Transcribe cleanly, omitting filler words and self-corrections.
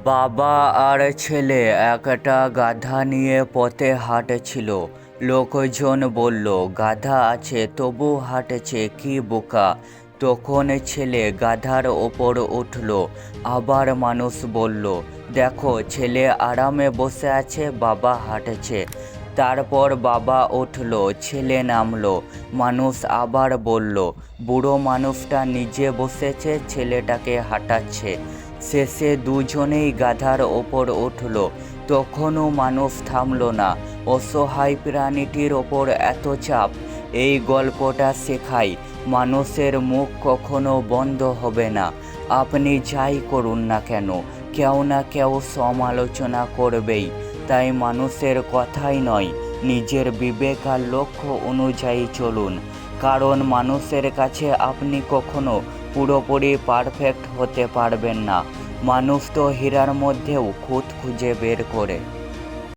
বাবা আর ছেলে একটা গাধা নিয়ে পথে হাঁটছিল। লোকজন বলল, গাধা আছে তবু হাঁটছে, কি বোকা। তখন ছেলে গাধার ওপর উঠল। আবার মানুষ বলল, দেখো ছেলে আরামে বসে আছে, বাবা হাঁটছে। তারপর বাবা উঠল, ছেলে নামলো। মানুষ আবার বলল, বুড়ো মানুষটা নিজে বসেছে, ছেলেটাকে হাঁটাচ্ছে। শেষে দুজনেই গাধার ওপর উঠল। তখনও মানুষ থামল না। অসহায় প্রাণীটির ওপর এত চাপ। এই গল্পটা শেখায়, মানুষের মুখ কখনো বন্ধ হবে না। আপনি যাই করুন না কেন, কেউ না কেউ সমালোচনা করবেই। তাই মানুষের কথাই নয়, নিজের বিবেক আর লক্ষ্য অনুযায়ী চলুন। কারণ মানুষের কাছে আপনি কখনো পুরোপুরি পারফেক্ট হতে পারবেন না। মানুষ তো হীরার মধ্যেও খুঁত খুঁজে বের করে।